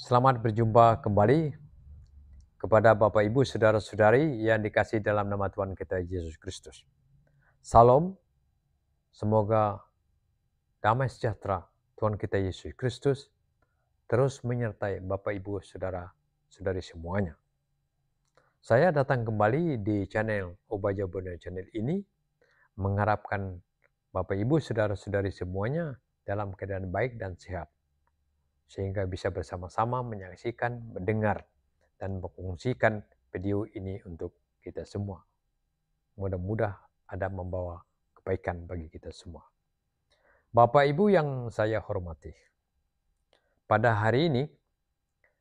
Selamat berjumpa kembali kepada Bapak Ibu Saudara-saudari yang dikasihi dalam nama Tuhan kita Yesus Kristus. Salam, semoga damai sejahtera Tuhan kita Yesus Kristus terus menyertai Bapak Ibu Saudara-saudari semuanya. Saya datang kembali di channel Obaja Bono Channel ini mengharapkan Bapak Ibu Saudara-saudari semuanya dalam keadaan baik dan sehat, sehingga bisa bersama-sama menyaksikan, mendengar, dan mengungsikan video ini untuk kita semua. Mudah-mudahan ada membawa kebaikan bagi kita semua. Bapak Ibu yang saya hormati, pada hari ini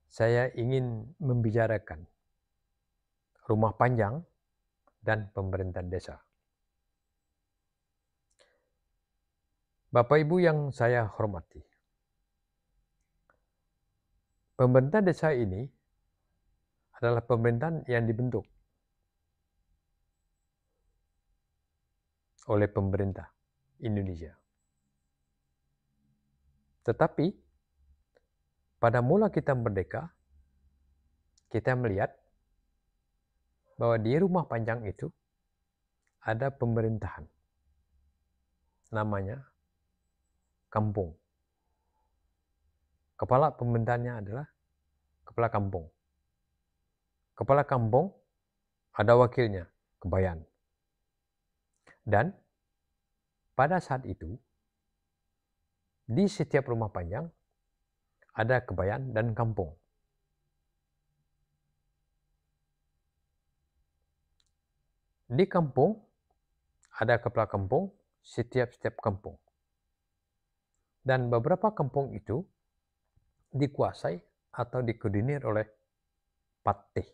saya ingin membicarakan rumah panjang dan pemerintahan desa. Bapak Ibu yang saya hormati, pemerintahan desa ini adalah pemerintahan yang dibentuk oleh pemerintah Indonesia. Tetapi pada mula kita merdeka, kita melihat bahwa di rumah panjang itu ada pemerintahan, namanya kampung. Kepala pemerintahannya adalah kepala kampung. Kepala kampung ada wakilnya, kebayan. Dan pada saat itu, di setiap rumah panjang ada kebayan dan kampung. Di kampung ada kepala kampung setiap kampung. Dan beberapa kampung itu dikuasai atau dikoordinir oleh patih.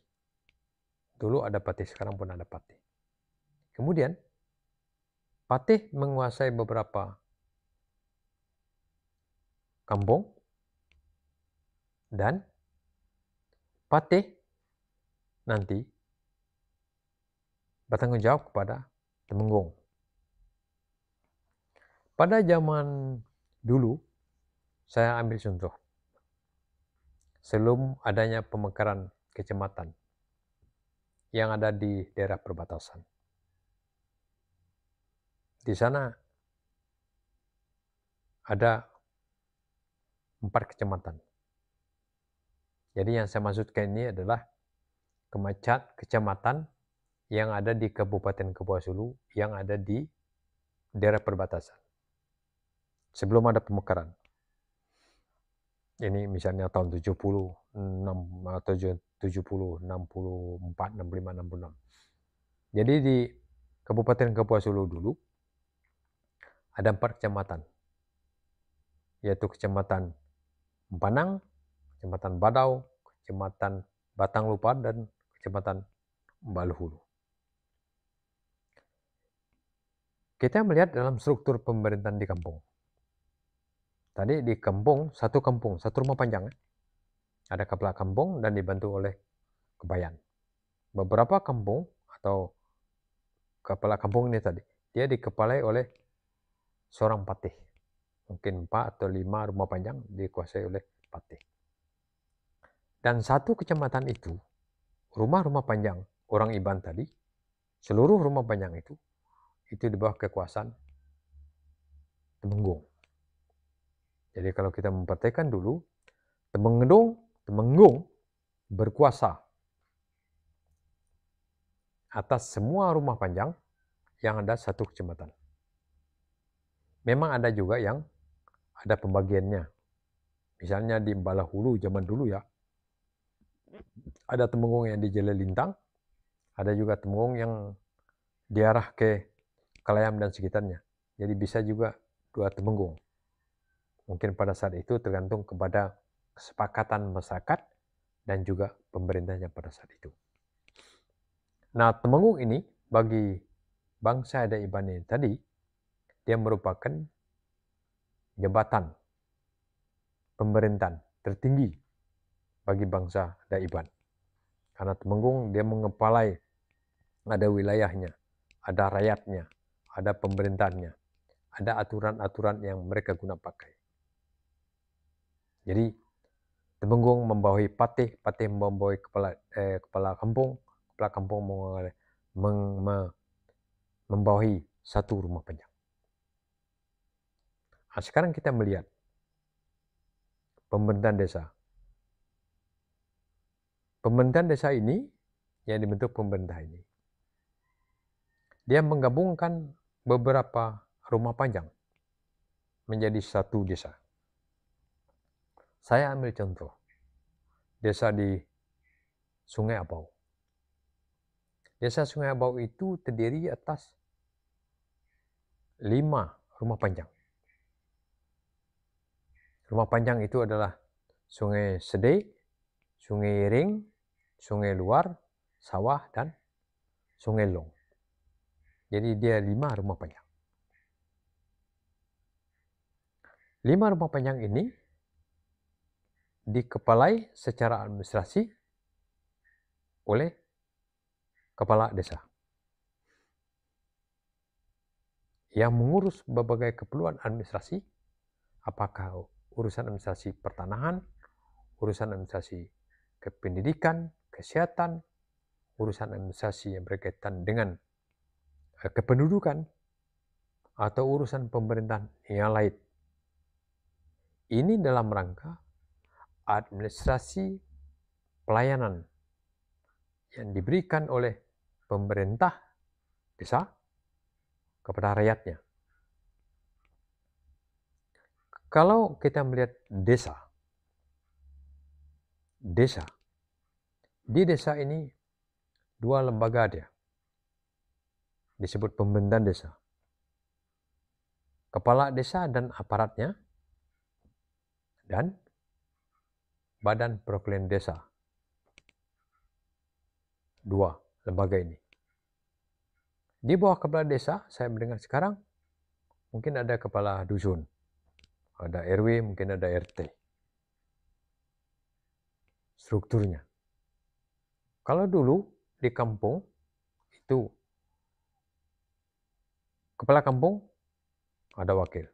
Dulu ada patih, sekarang pun ada patih. Kemudian patih menguasai beberapa kampung dan patih nanti bertanggung jawab kepada temenggung. Pada zaman dulu, saya ambil contoh, sebelum adanya pemekaran kecamatan yang ada di daerah perbatasan. Di sana ada 4 kecamatan. Jadi yang saya maksudkan ini adalah kecamatan yang ada di Kabupaten Kepulauan Sulu yang ada di daerah perbatasan. Sebelum ada pemekaran. Ini misalnya tahun 70, 70, 64, 65, 66. Jadi di Kabupaten Kepulauan Sulu dulu ada 4 kecamatan, yaitu Kecamatan Empanang, Kecamatan Badau, Kecamatan Batang Lupa, dan Kecamatan Baluhulu. Kita melihat dalam struktur pemerintahan di kampung. Tadi di kampung, satu rumah panjang. Ada kepala kampung dan dibantu oleh kebayan. Beberapa kampung atau kepala kampung ini tadi, dia dikepalai oleh seorang patih. Mungkin 4 atau 5 rumah panjang dikuasai oleh patih. Dan satu kecamatan itu, rumah-rumah panjang orang Iban tadi, seluruh rumah panjang itu di bawah kekuasaan temenggung. Jadi kalau kita memperhatikan dulu, temenggung berkuasa atas semua rumah panjang yang ada satu kecamatan. Memang ada juga yang ada pembagiannya. Misalnya di Baluhulu zaman dulu ya, ada temenggung yang di Jele Lintang, ada juga temenggung yang diarah ke Kalayam dan sekitarnya. Jadi bisa juga 2 temenggung. Mungkin pada saat itu tergantung kepada kesepakatan masyarakat dan juga pemerintahnya pada saat itu. Nah, temenggung ini bagi bangsa Dayak Iban ini tadi, dia merupakan jabatan pemerintahan tertinggi bagi bangsa Dayak Iban. Karena temenggung dia mengepalai, ada wilayahnya, ada rakyatnya, ada pemerintahnya, ada aturan-aturan yang mereka guna pakai. Jadi Temenggung membawahi Patih, Patih membawahi kepala kampung, kepala kampung membawahi satu rumah panjang. Nah, sekarang kita melihat pemerintahan desa. Pemerintahan desa ini, yang dibentuk pemerintah ini, dia menggabungkan beberapa rumah panjang menjadi satu desa. Saya ambil contoh, desa di Sungai Abau. Desa Sungai Abau itu terdiri atas 5 rumah panjang. Rumah panjang itu adalah Sungai Sede, Sungai Iring, Sungai Luar, Sawah, dan Sungai Long. Jadi dia 5 rumah panjang. 5 rumah panjang ini dikepalai secara administrasi oleh kepala desa yang mengurus berbagai keperluan administrasi, apakah urusan administrasi pertanahan, urusan administrasi kependidikan, kesehatan, urusan administrasi yang berkaitan dengan kependudukan, atau urusan pemerintahan yang lain. Ini dalam rangka administrasi pelayanan yang diberikan oleh pemerintah desa kepada rakyatnya. Kalau kita melihat desa, di desa ini 2 lembaga dia, disebut pemerintahan desa. Kepala desa dan aparatnya, dan Badan Perwakilan Desa. 2 lembaga ini. Di bawah kepala desa, saya mendengar sekarang, mungkin ada kepala dusun, ada RW, mungkin ada RT. Strukturnya. Kalau dulu di kampung, itu kepala kampung ada wakil.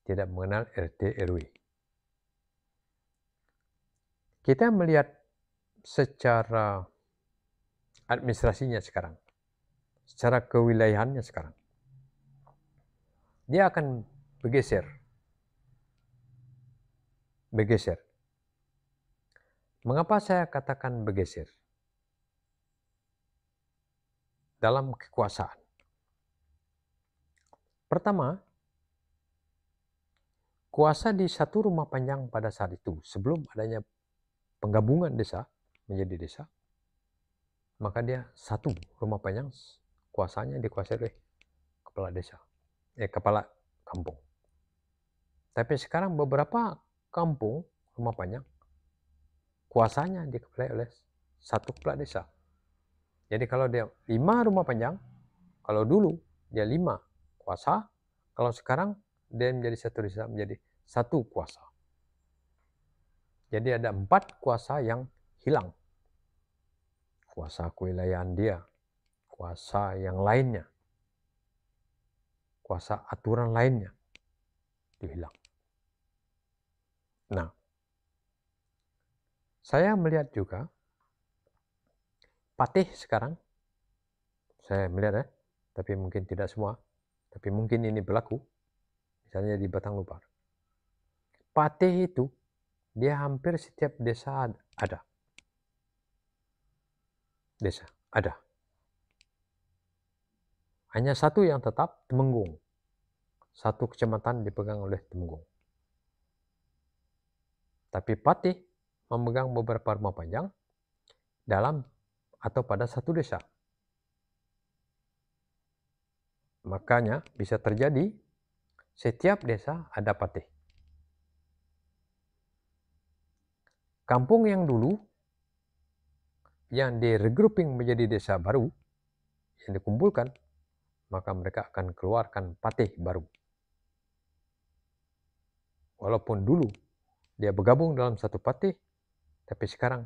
Tidak mengenal RT, RW. Kita melihat secara administrasinya sekarang, secara kewilayahannya sekarang, dia akan bergeser. Mengapa saya katakan bergeser? Dalam kekuasaan. Pertama, kuasa di satu rumah panjang pada saat itu, sebelum adanya penggabungan desa menjadi desa, maka dia satu rumah panjang, kuasanya dikuasai oleh kepala desa, kepala kampung. Tapi sekarang beberapa kampung rumah panjang, kuasanya dikepalai oleh satu kepala desa. Jadi kalau dia 5 rumah panjang, kalau dulu dia 5 kuasa, kalau sekarang dia menjadi satu desa, menjadi satu kuasa. Jadi ada 4 kuasa yang hilang. Kuasa kewilayahan dia, kuasa yang lainnya, kuasa aturan lainnya, itu hilang. Nah, saya melihat juga Patih sekarang, saya melihat tapi mungkin tidak semua, tapi mungkin ini berlaku, misalnya di Batang Lupar. Patih itu, dia hampir setiap desa ada. Hanya satu yang tetap, Temenggung. Satu kecamatan dipegang oleh Temenggung. Tapi Patih memegang beberapa rumah panjang dalam atau pada satu desa. Makanya bisa terjadi setiap desa ada patih. Kampung yang dulu yang di-regrouping menjadi desa baru, yang dikumpulkan, maka mereka akan keluarkan patih baru. Walaupun dulu dia bergabung dalam satu patih, tapi sekarang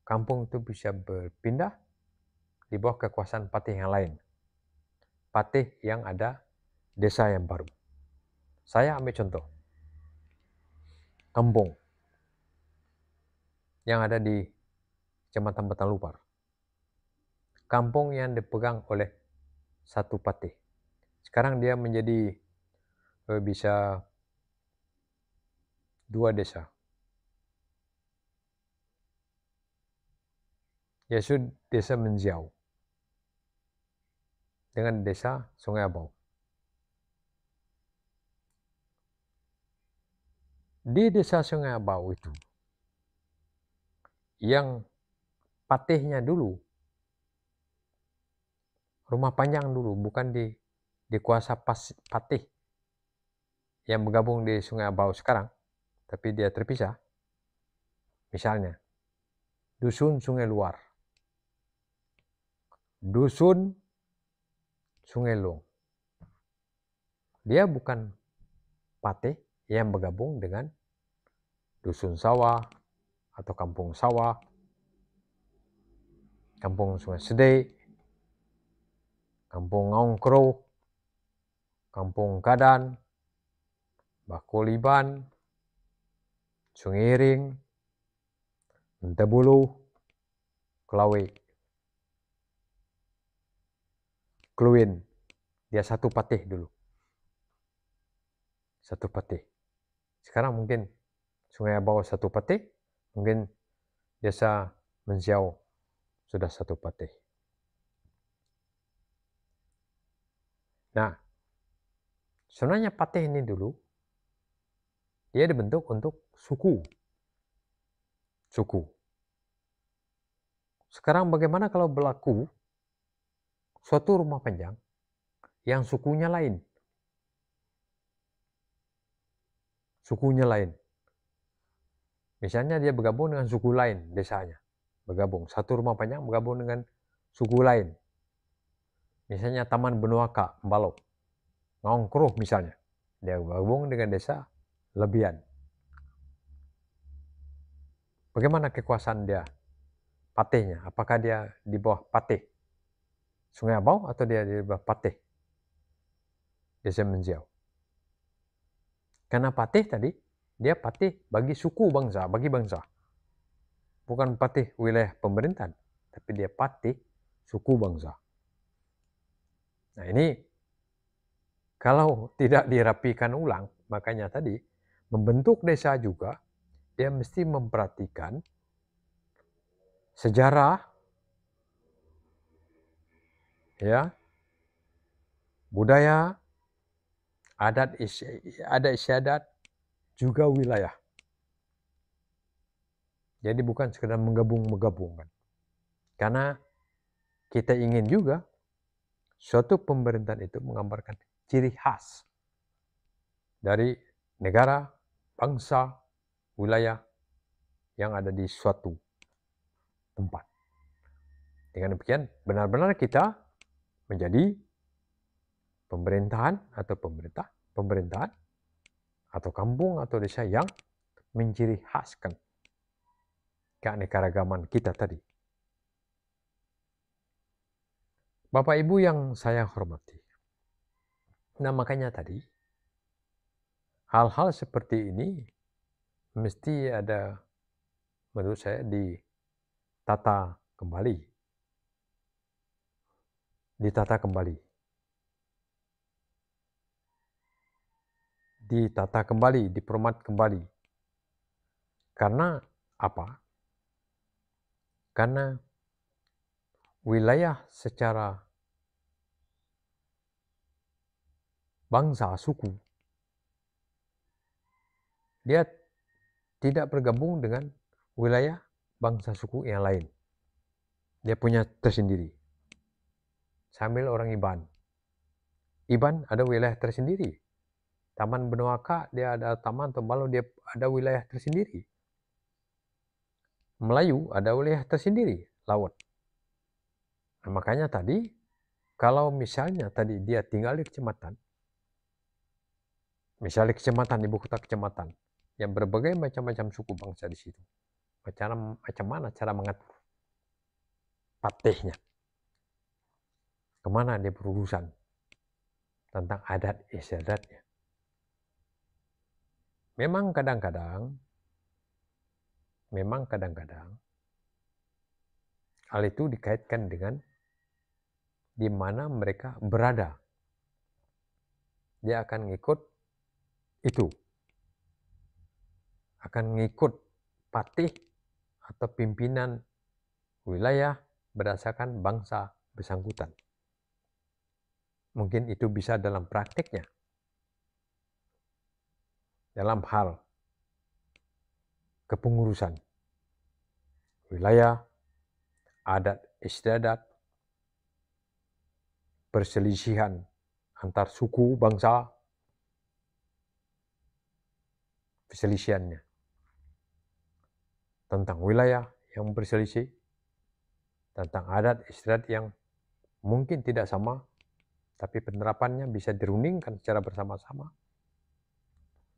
kampung itu bisa berpindah di bawah kekuasaan patih yang lain. Patih yang ada desa yang baru. Saya ambil contoh. Kampung. yang ada di Kecamatan Batalupar. Kampung yang dipegang oleh satu patih. Sekarang dia menjadi bisa 2 desa. Yaitu Desa Menziau dengan Desa Sungai Abau. Di Desa Sungai Abau itu, yang patihnya dulu, rumah panjang dulu, bukan dikuasa patih yang bergabung di Sungai Abau sekarang, tapi dia terpisah. Misalnya, Dusun Sungai Luar, Dusun Sungai Long. Dia bukan patih yang bergabung dengan Dusun Sawah atau Kampung Sawah, Kampung Sungai Sedek, Kampung Ngongkro, Kampung Kadan, Bakoliban, Sungai Iring, Mentebulu, Kelawe, Kluin. Dia satu patih dulu. Satu patih. Sekarang mungkin Sungai Abau satu patih, mungkin Desa Menziau sudah satu patih. Nah, sebenarnya patih ini dulu, dia dibentuk untuk suku. Sekarang bagaimana kalau berlaku suatu rumah panjang yang sukunya lain? Sukunya lain. Misalnya dia bergabung dengan suku lain desanya. Bergabung. Satu rumah panjang bergabung dengan suku lain. Misalnya Taman Benuaka, Balok. Ngongkruh misalnya. Dia bergabung dengan Desa Lebian. Bagaimana kekuasaan dia? Patihnya. Apakah dia di bawah patih Sungai Abau atau dia di bawah patih Desa Menziau? Karena patih tadi, dia patih bagi suku bangsa, bagi bangsa. Bukan patih wilayah pemerintahan, tapi dia patih suku bangsa. Nah ini, kalau tidak dirapikan ulang, makanya tadi, membentuk desa juga, dia mesti memperhatikan sejarah, ya, budaya, adat istiadat, juga wilayah. Jadi bukan sekedar menggabungkan. Karena kita ingin juga suatu pemerintahan itu menggambarkan ciri khas dari negara, bangsa, wilayah yang ada di suatu tempat. Dengan demikian, benar-benar kita menjadi pemerintahan atau kampung atau desa yang menciri khaskan keanekaragaman kita tadi. Bapak Ibu yang saya hormati. Nah makanya tadi, hal-hal seperti ini mesti ada, menurut saya, ditata kembali. Ditata kembali, diformat kembali. Karena apa? Karena wilayah secara bangsa, suku, dia tidak bergabung dengan wilayah bangsa suku yang lain. Dia punya tersendiri. Sambil orang Iban. Iban ada wilayah tersendiri. Taman Benuaka, dia ada taman Tembalo, dia ada wilayah tersendiri. Melayu ada wilayah tersendiri, Laut. Nah, makanya tadi, kalau misalnya tadi dia tinggal di kecamatan, misalnya kecamatan, ibu kota kecamatan, yang berbagai macam-macam suku bangsa di situ. Macam mana cara mengatur patihnya? Kemana dia berurusan tentang adat istiadatnya? Memang kadang-kadang memang kadang-kadang hal itu dikaitkan dengan di mana mereka berada. Dia akan ngikut itu, akan ngikut patih atau pimpinan wilayah berdasarkan bangsa bersangkutan. Mungkin itu bisa dalam praktiknya, dalam hal kepengurusan wilayah, adat istiadat, perselisihan antar suku, bangsa, perselisihannya tentang wilayah yang berselisih, tentang adat istiadat yang mungkin tidak sama, tapi penerapannya bisa dirundingkan secara bersama-sama.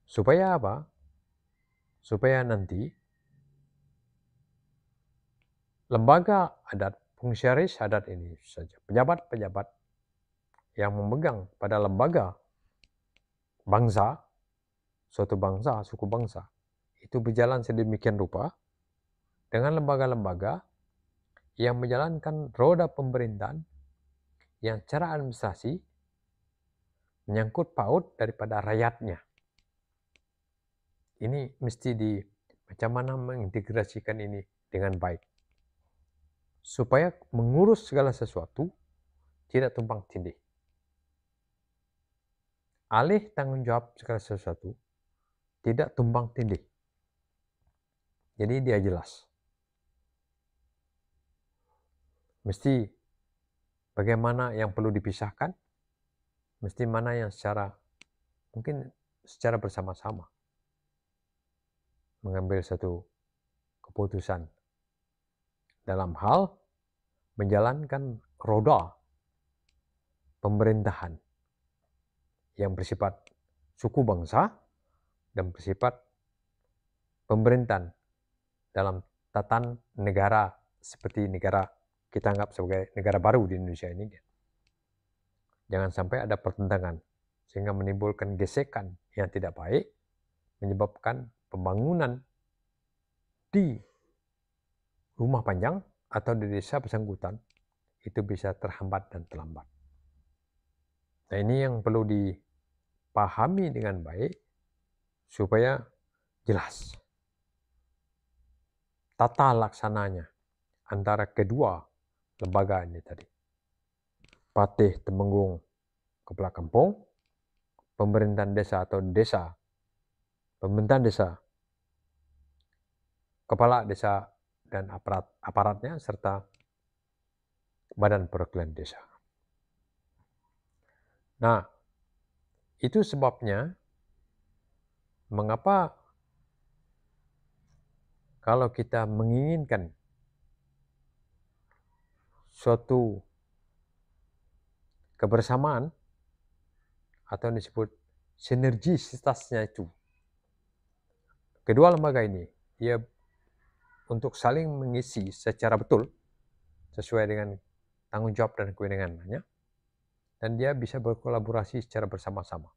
Supaya apa? Supaya nanti lembaga adat, fungsionaris adat ini saja, pejabat-pejabat yang memegang pada lembaga bangsa, suatu bangsa, suku bangsa, itu berjalan sedemikian rupa dengan lembaga-lembaga yang menjalankan roda pemerintahan yang secara administrasi menyangkut paut daripada rakyatnya. Ini mesti macam mana mengintegrasikan ini dengan baik. Supaya mengurus segala sesuatu tidak tumpang tindih. Alih tanggung jawab segala sesuatu tidak tumpang tindih. Jadi dia jelas. Mesti bagaimana yang perlu dipisahkan, mesti mana yang mungkin secara bersama-sama mengambil satu keputusan dalam hal menjalankan roda pemerintahan yang bersifat suku bangsa dan bersifat pemerintahan dalam tatan negara seperti negara kita anggap sebagai negara baru di Indonesia ini. Jangan sampai ada pertentangan sehingga menimbulkan gesekan yang tidak baik, menyebabkan pembangunan di rumah panjang atau di desa bersangkutan itu bisa terhambat dan terlambat. Nah, ini yang perlu dipahami dengan baik supaya jelas tata laksananya antara kedua lembaga ini tadi. Patih Temenggung Kepala Kampung, pemerintahan desa atau desa, pemerintahan desa, kepala desa dan aparatnya serta badan perwakilan desa. Nah, itu sebabnya mengapa kalau kita menginginkan suatu kebersamaan atau yang disebut sinergisitasnya itu, kedua lembaga ini dia untuk saling mengisi secara betul sesuai dengan tanggung jawab dan kewenangannya, dan dia bisa berkolaborasi secara bersama-sama.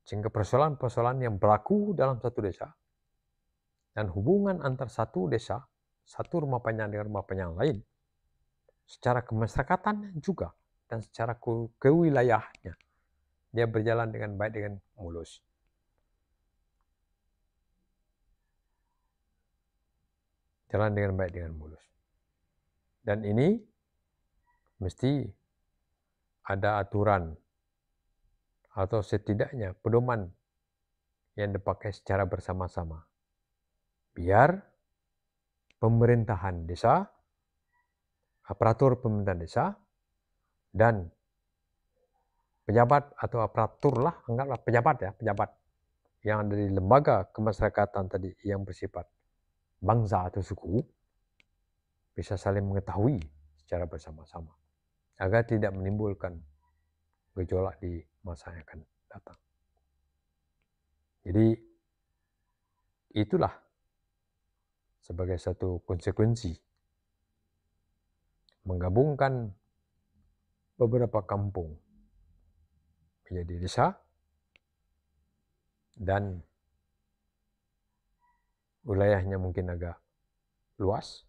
Sehingga persoalan-persoalan yang berlaku dalam satu desa dan hubungan antar satu desa, satu rumah panjang dengan rumah panjang lain, secara kemasyarakatan juga dan secara kewilayahnya, dia berjalan dengan baik, dengan mulus. Jalan dengan baik, dengan mulus. Dan ini mesti ada aturan atau setidaknya pedoman yang dipakai secara bersama-sama. Biar pemerintahan desa, aparatur pemerintahan desa, dan pejabat atau aparatur lah, anggaplah pejabat yang ada di lembaga kemasyarakatan tadi yang bersifat bangsa atau suku, bisa saling mengetahui secara bersama-sama agar tidak menimbulkan gejolak di masa yang akan datang. Jadi itulah sebagai satu konsekuensi menggabungkan beberapa kampung menjadi desa dan wilayahnya mungkin agak luas,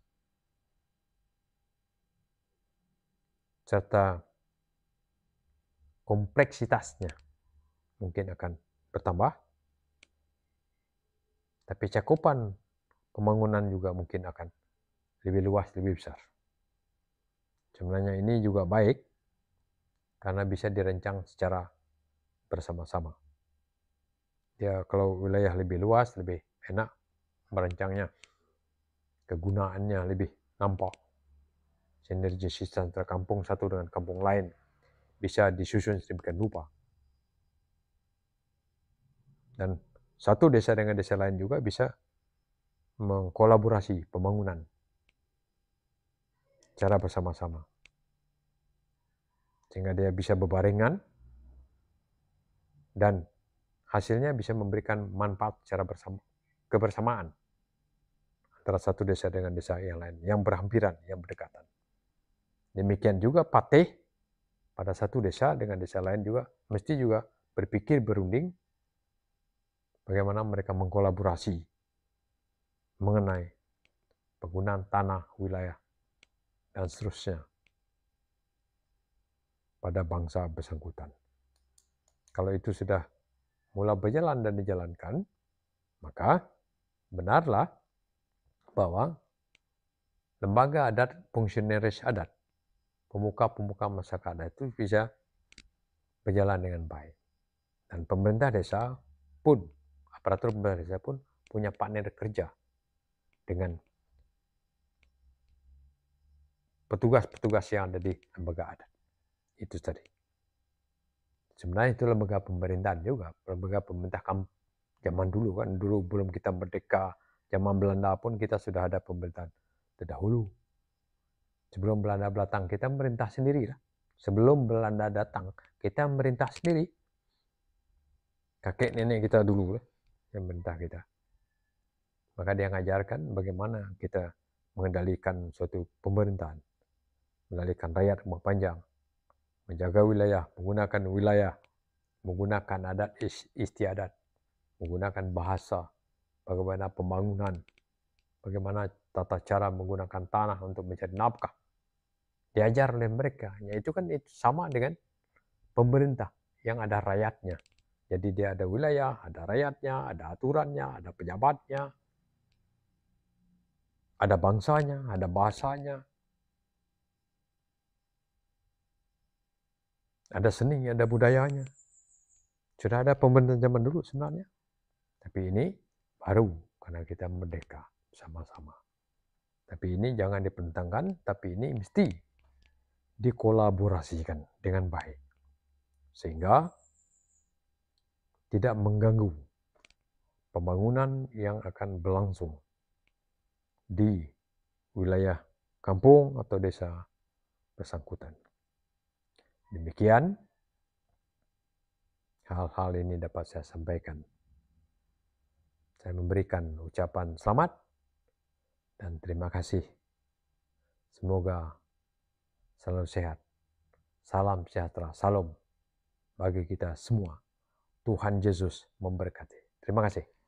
serta kompleksitasnya mungkin akan bertambah, tapi cakupan pembangunan juga mungkin akan lebih luas, lebih besar. Sebenarnya ini juga baik karena bisa dirancang secara bersama-sama. Ya, kalau wilayah lebih luas, lebih enak merancangnya, kegunaannya lebih nampak. Sinergis antara kampung satu dengan kampung lain bisa disusun sedemikian rupa. Dan satu desa dengan desa lain juga bisa mengkolaborasi pembangunan secara bersama-sama. Sehingga dia bisa berbarengan dan hasilnya bisa memberikan manfaat secara kebersamaan antara satu desa dengan desa yang lain, yang berhampiran, yang berdekatan. Demikian juga patih pada satu desa dengan desa lain juga mesti juga berpikir berunding bagaimana mereka mengkolaborasi mengenai penggunaan tanah, wilayah, dan seterusnya pada bangsa bersangkutan. Kalau itu sudah mulai berjalan dan dijalankan, maka benarlah bahwa lembaga adat, fungsionaris adat, pemuka-pemuka masyarakat adat itu bisa berjalan dengan baik. Dan pemerintah desa pun, aparatur pemerintah desa pun punya partner kerja dengan petugas-petugas yang ada di lembaga adat. Itu tadi. Sebenarnya itu lembaga pemerintahan juga, lembaga pemerintah zaman dulu kan, dulu belum kita merdeka, zaman Belanda pun kita sudah ada pemerintahan terdahulu. Sebelum Belanda datang, kita merintah sendiri lah. Sebelum Belanda datang, kita merintah sendiri. Kakek nenek kita dulu lah, yang merintah kita. Maka dia mengajarkan bagaimana kita mengendalikan suatu pemerintahan, mengendalikan rakyat rumah panjang, menjaga wilayah, menggunakan adat istiadat, menggunakan bahasa, bagaimana pembangunan, bagaimana tata cara menggunakan tanah untuk mencari nafkah. Diajar oleh mereka, yaitu kan itu sama dengan pemerintah yang ada rakyatnya. Jadi dia ada wilayah, ada rakyatnya, ada aturannya, ada pejabatnya, ada bangsanya, ada bahasanya, ada seni, ada budayanya. Sudah ada pemerintahan zaman dulu sebenarnya. Tapi ini baru karena kita merdeka sama-sama. Tapi ini jangan dipentangkan, tapi ini mesti dikolaborasikan dengan baik. Sehingga tidak mengganggu pembangunan yang akan berlangsung di wilayah kampung atau desa bersangkutan. Demikian hal-hal ini dapat saya sampaikan. Saya memberikan ucapan selamat dan terima kasih. Semoga selalu sehat. Salam sejahtera, salam bagi kita semua. Tuhan Yesus memberkati. Terima kasih.